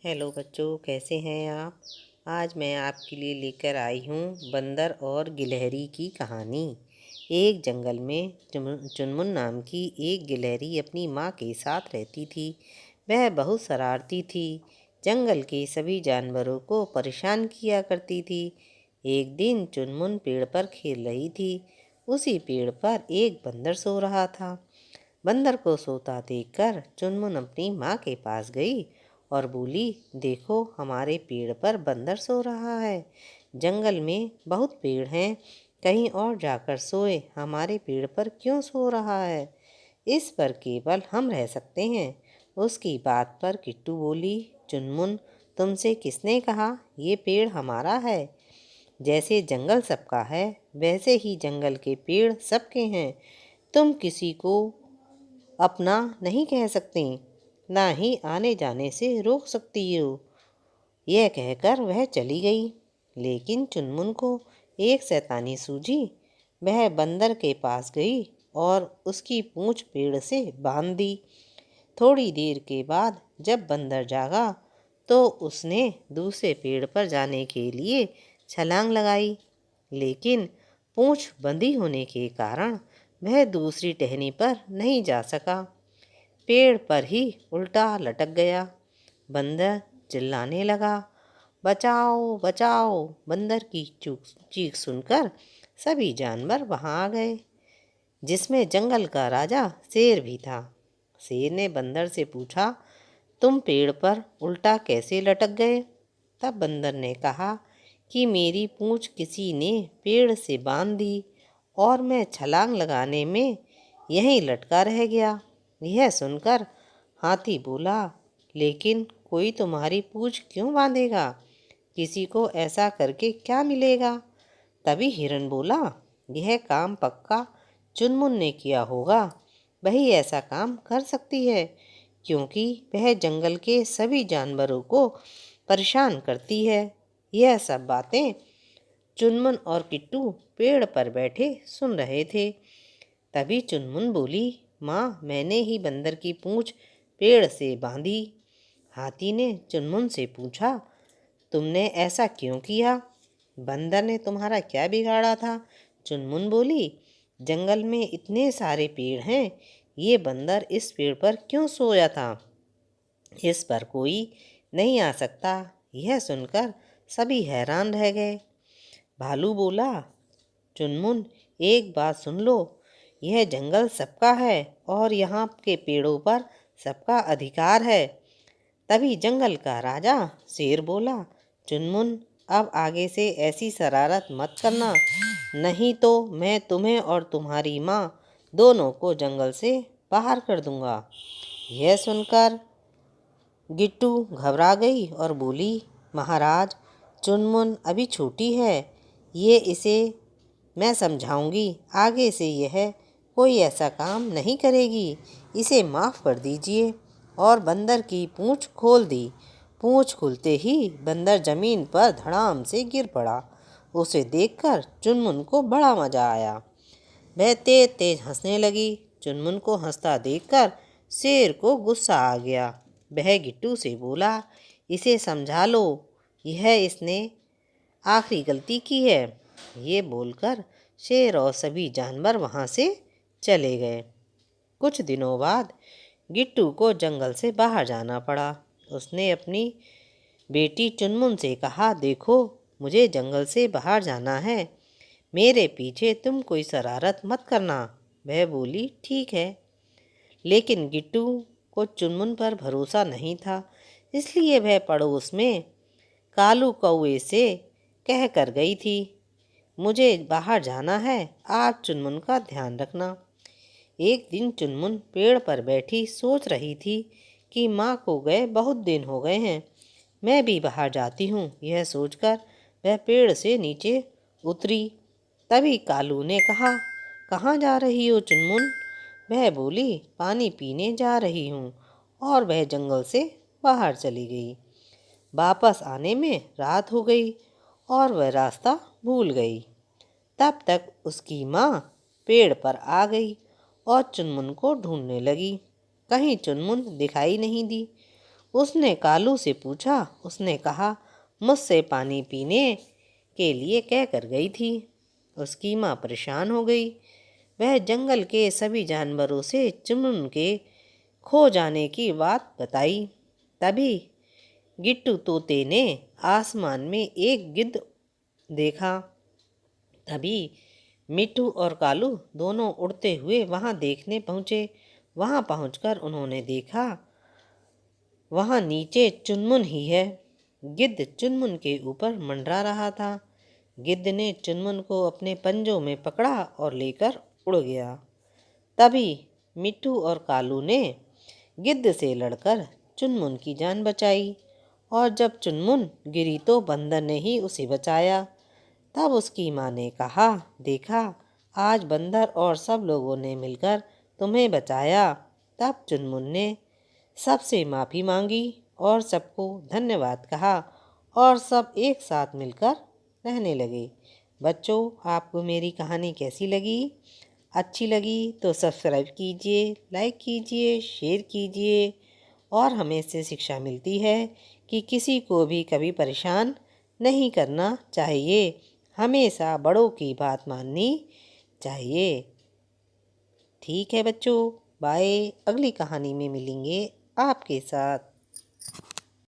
Hello बच्चों, कैसे हैं आप। आज मैं आपके लिए लेकर आई हूँ बंदर और गिलहरी की कहानी। एक जंगल में चुनमुन नाम की एक गिलहरी अपनी माँ के साथ रहती थी। वह बहुत शरारती थी, जंगल के सभी जानवरों को परेशान किया करती थी। एक दिन चुनमुन पेड़ पर खेल रही थी। उसी पेड़ पर एक बंदर सो रहा था। बंदर को सोता देखकर चुनमुन अपनी माँ के पास गई और बोली, देखो हमारे पेड़ पर बंदर सो रहा है। जंगल में बहुत पेड़ हैं, कहीं और जाकर सोए, हमारे पेड़ पर क्यों सो रहा है। इस पर केवल हम रह सकते हैं। उसकी बात पर किट्टू बोली, चुनमुन, तुमसे किसने कहा ये पेड़ हमारा है। जैसे जंगल सबका है, वैसे ही जंगल के पेड़ सबके हैं। तुम किसी को अपना नहीं कह सकती, ना ही आने जाने से रोक सकती हो। यह कहकर वह चली गई। लेकिन चुनमुन को एक शैतानी सूझी। वह बंदर के पास गई और उसकी पूंछ पेड़ से बांध दी। थोड़ी देर के बाद जब बंदर जागा तो उसने दूसरे पेड़ पर जाने के लिए छलांग लगाई। लेकिन पूंछ बंधी होने के कारण वह दूसरी टहनी पर नहीं जा सका। पेड़ पर ही उल्टा लटक गया। बंदर चिल्लाने लगा, बचाओ बचाओ। बंदर की चीख सुनकर सभी जानवर वहां आ गए, जिसमें जंगल का राजा शेर भी था। शेर ने बंदर से पूछा, तुम पेड़ पर उल्टा कैसे लटक गए। तब बंदर ने कहा कि मेरी पूंछ किसी ने पेड़ से बांध दी और मैं छलांग लगाने में यहीं लटका रह गया। यह सुनकर हाथी बोला, लेकिन कोई तुम्हारी पूंछ क्यों बांधेगा, किसी को ऐसा करके क्या मिलेगा। तभी हिरन बोला, यह काम पक्का चुनमुन ने किया होगा, वही ऐसा काम कर सकती है, क्योंकि वह जंगल के सभी जानवरों को परेशान करती है। यह सब बातें चुनमुन और किट्टू पेड़ पर बैठे सुन रहे थे। तभी चुनमुन बोली, माँ, मैंने ही बंदर की पूंछ पेड़ से बांधी। हाथी ने चुनमुन से पूछा, तुमने ऐसा क्यों किया, बंदर ने तुम्हारा क्या बिगाड़ा था। चुनमुन बोली, जंगल में इतने सारे पेड़ हैं, ये बंदर इस पेड़ पर क्यों सोया था, इस पर कोई नहीं आ सकता। यह सुनकर सभी हैरान रह गए। भालू बोला, चुनमुन, एक बात सुन लो, यह जंगल सबका है और यहाँ के पेड़ों पर सबका अधिकार है। तभी जंगल का राजा शेर बोला, चुनमुन, अब आगे से ऐसी शरारत मत करना, नहीं तो मैं तुम्हें और तुम्हारी माँ दोनों को जंगल से बाहर कर दूंगा। यह सुनकर गिट्टू घबरा गई और बोली, महाराज, चुनमुन अभी छोटी है, इसे मैं समझाऊंगी, आगे से यह कोई ऐसा काम नहीं करेगी, इसे माफ़ कर दीजिए। और बंदर की पूंछ खोल दी। पूंछ खुलते ही बंदर जमीन पर धड़ाम से गिर पड़ा। उसे देखकर चुनमुन को बड़ा मज़ा आया। वह तेज तेज हंसने लगी। चुनमुन को हंसता देखकर शेर को गुस्सा आ गया। वह गिट्टू से बोला, इसे समझा लो, यह इसने आखिरी गलती की है। ये बोलकर शेर और सभी जानवर वहाँ से चले गए। कुछ दिनों बाद गिट्टू को जंगल से बाहर जाना पड़ा। उसने अपनी बेटी चुनमुन से कहा, देखो, मुझे जंगल से बाहर जाना है, मेरे पीछे तुम कोई शरारत मत करना। वह बोली, ठीक है। लेकिन गिट्टू को चुनमुन पर भरोसा नहीं था, इसलिए वह पड़ोस में कालू कौवे से कह कर गई थी, मुझे बाहर जाना है, आप चुनमुन का ध्यान रखना। एक दिन चुनमुन पेड़ पर बैठी सोच रही थी कि माँ को गए बहुत दिन हो गए हैं, मैं भी बाहर जाती हूँ। यह सोचकर वह पेड़ से नीचे उतरी। तभी कालू ने कहा, कहाँ जा रही हो चुनमुन। वह बोली, पानी पीने जा रही हूँ, और वह जंगल से बाहर चली गई। वापस आने में रात हो गई और वह रास्ता भूल गई। तब तक उसकी माँ पेड़ पर आ गई और चुनमुन को ढूंढने लगी। कहीं चुनमुन दिखाई नहीं दी। उसने कालू से पूछा। उसने कहा, मुझसे पानी पीने के लिए कह कर गई थी। उसकी माँ परेशान हो गई। वह जंगल के सभी जानवरों से चुनमुन के खो जाने की बात बताई। तभी गिट्टू तोते ने आसमान में एक गिद्ध देखा। तभी मिट्टू और कालू दोनों उड़ते हुए वहां देखने पहुंचे। वहां पहुंचकर उन्होंने देखा, वहां नीचे चुनमुन ही है। गिद्ध चुनमुन के ऊपर मंडरा रहा था। गिद्ध ने चुनमुन को अपने पंजों में पकड़ा और लेकर उड़ गया। तभी मिट्टू और कालू ने गिद्ध से लड़कर चुनमुन की जान बचाई। और जब चुनमुन गिरी तो बंदर ने ही उसे बचाया। तब उसकी माँ ने कहा, देखा, आज बंदर और सब लोगों ने मिलकर तुम्हें बचाया। तब चुनमुन ने सबसे माफ़ी मांगी और सबको धन्यवाद कहा और सब एक साथ मिलकर रहने लगे। बच्चों, आपको मेरी कहानी कैसी लगी? अच्छी लगी तो सब्सक्राइब कीजिए, लाइक कीजिए, शेयर कीजिए। और हमें इससे शिक्षा मिलती है कि किसी को भी कभी परेशान नहीं करना चाहिए। हमेशा बड़ों की बात माननी चाहिए। ठीक है बच्चों, बाय। अगली कहानी में मिलेंगे आपके साथ।